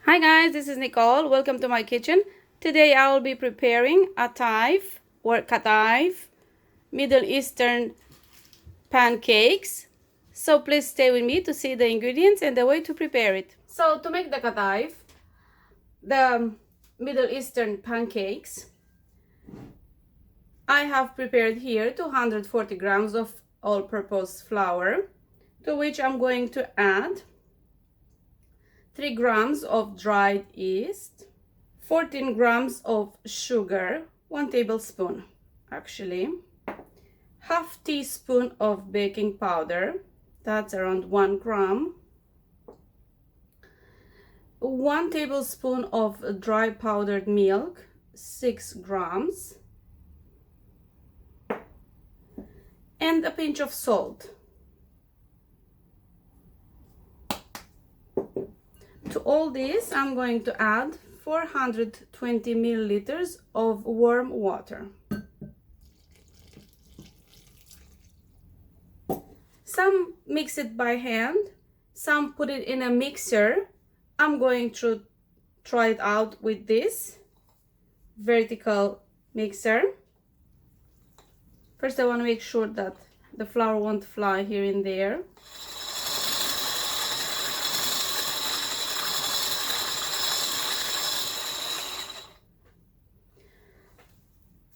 Hi guys, this is Nicole. Welcome to my kitchen. Today I will be preparing Atayef or Qatayef Middle Eastern pancakes. So please stay with me to see the ingredients and the way to prepare it. So to make the Qatayef, the Middle Eastern pancakes, I have prepared here 240 grams of all-purpose flour, to which I'm going to add 3 grams of dried yeast, 14 grams of sugar, 1 tablespoon actually, half teaspoon of baking powder, that's around 1 gram, 1 tablespoon of dry powdered milk, 6 grams, and a pinch of salt. To all this, I'm going to add 420 milliliters of warm water. Some mix it by hand, some put it in a mixer. I'm going to try it out with this vertical mixer. First, I want to make sure that the flour won't fly here and there.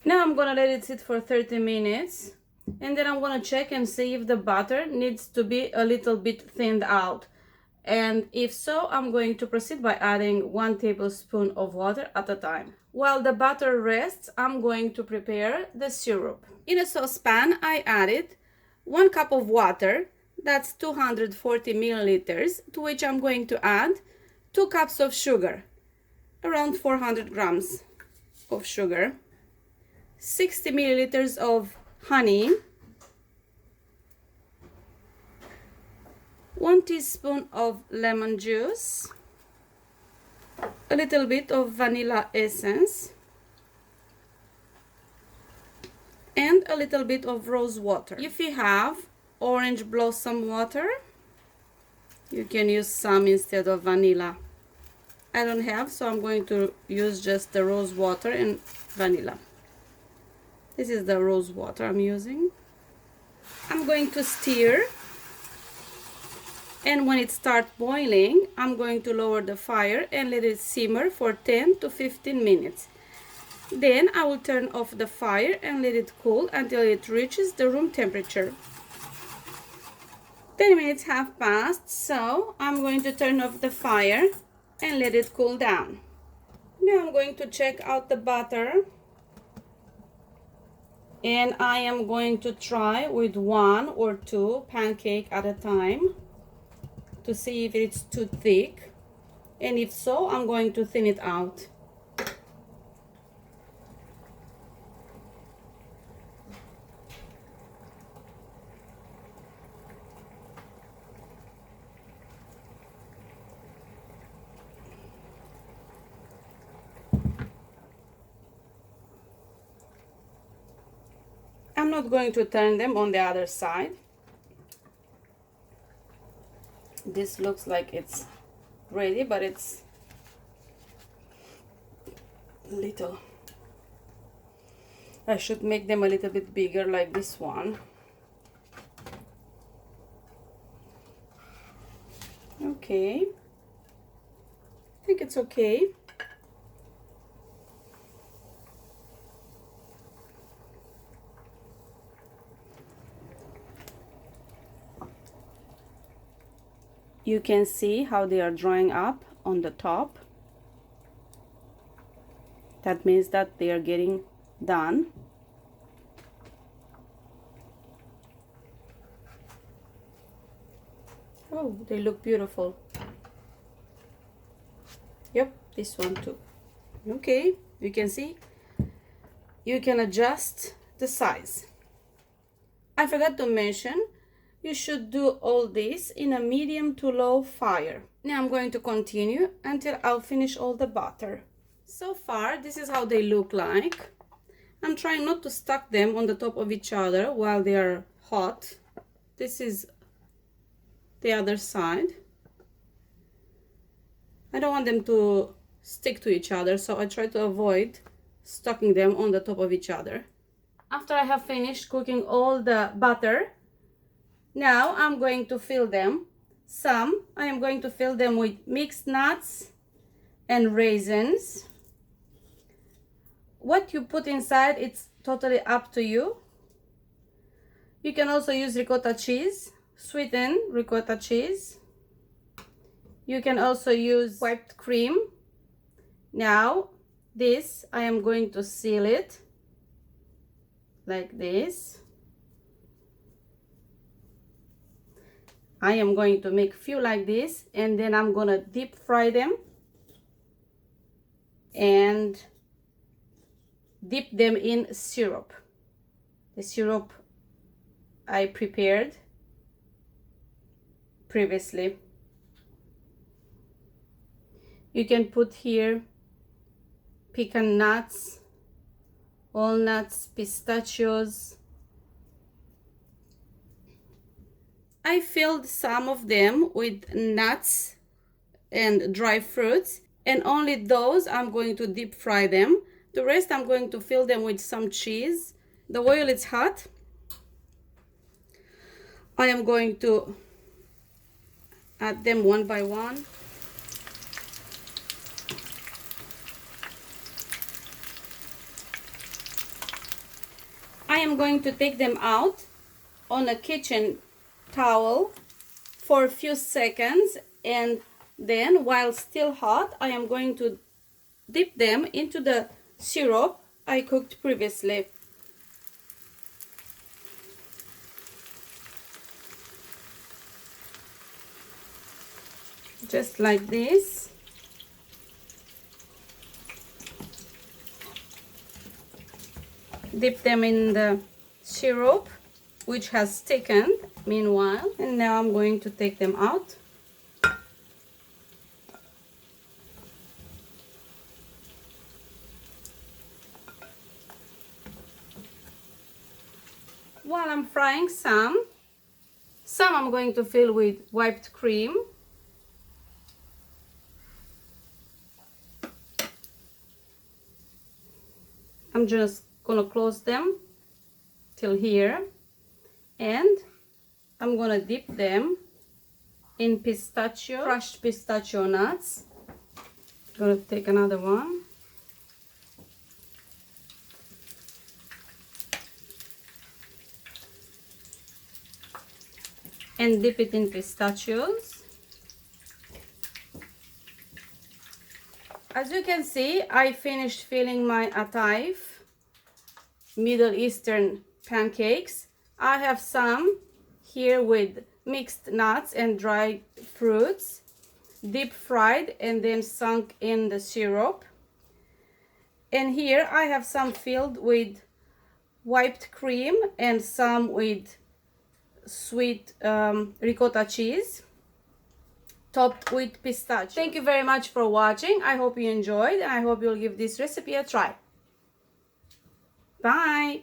Now I'm gonna let it sit for 30 minutes and then I'm gonna check and see if the butter needs to be a little bit thinned out, and if so, I'm going to proceed by adding 1 tablespoon of water at a time. While the butter rests, I'm going to prepare the syrup. In a saucepan, I added 1 cup of water, that's 240 milliliters, to which I'm going to add 2 cups of sugar, around 400 grams of sugar, 60 milliliters of honey, 1 teaspoon of lemon juice, a little bit of vanilla essence, and a little bit of rose water. If you have orange blossom water, you can use some instead of vanilla. I don't have, so I'm going to use just the rose water and vanilla. This is the rose water I'm using. I'm going to stir, and when it starts boiling, I'm going to lower the fire and let it simmer for 10 to 15 minutes. Then I will turn off the fire and let it cool until it reaches the room temperature. 10 minutes have passed, so I'm going to turn off the fire and let it cool down. Now I'm going to check out the butter, and I am going to try with 1 or 2 pancakes at a time to see if it's too thick, and if so, I'm going to thin it out. I'm not going to turn them on the other side. This looks like it's ready, but it's little. I should make them a little bit bigger, like this one. Okay, I think it's okay. You can see how they are drying up on the top. That means that they are getting done. Oh, they look beautiful. Yep, this one too. Okay, you can see you can adjust the size. I forgot to mention, you should do all this in a medium to low fire. Now I'm going to continue until I'll finish all the butter. So far, this is how they look like. I'm trying not to stack them on the top of each other while they are hot. This is the other side. I don't want them to stick to each other, so I try to avoid stocking them on the top of each other. After I have finished cooking all the butter, now I'm going to fill them. I am going to fill them with mixed nuts and raisins. What you put inside, it's totally up to you. You can also use ricotta cheese, sweetened ricotta cheese. You can also use whipped cream. Now, this, I am going to seal it like this. I am going to make few like this, and then I'm gonna deep fry them and dip them in syrup. The syrup I prepared previously. You can put here pecan nuts, walnuts, pistachios. I filled some of them with nuts and dry fruits, and only those I'm going to deep fry them. The rest I'm going to fill them with some cheese. The oil is hot. I am going to add them one by one. I am going to take them out on a kitchen towel for a few seconds, and then while still hot, I am going to dip them into the syrup I cooked previously. Just like this. Dip them in the syrup, which has thickened meanwhile, and now I'm going to take them out. While I'm frying some I'm going to fill with whipped cream. I'm just gonna close them till here, and I'm gonna dip them in crushed pistachio nuts. Gonna take another one. And dip it in pistachios. As you can see, I finished filling my Atayef Middle Eastern pancakes. I have some here with mixed nuts and dried fruits, deep fried and then sunk in the syrup. And here I have some filled with whipped cream and some with sweet ricotta cheese, topped with pistachio. Thank you very much for watching. I hope you enjoyed, and I hope you'll give this recipe a try. Bye!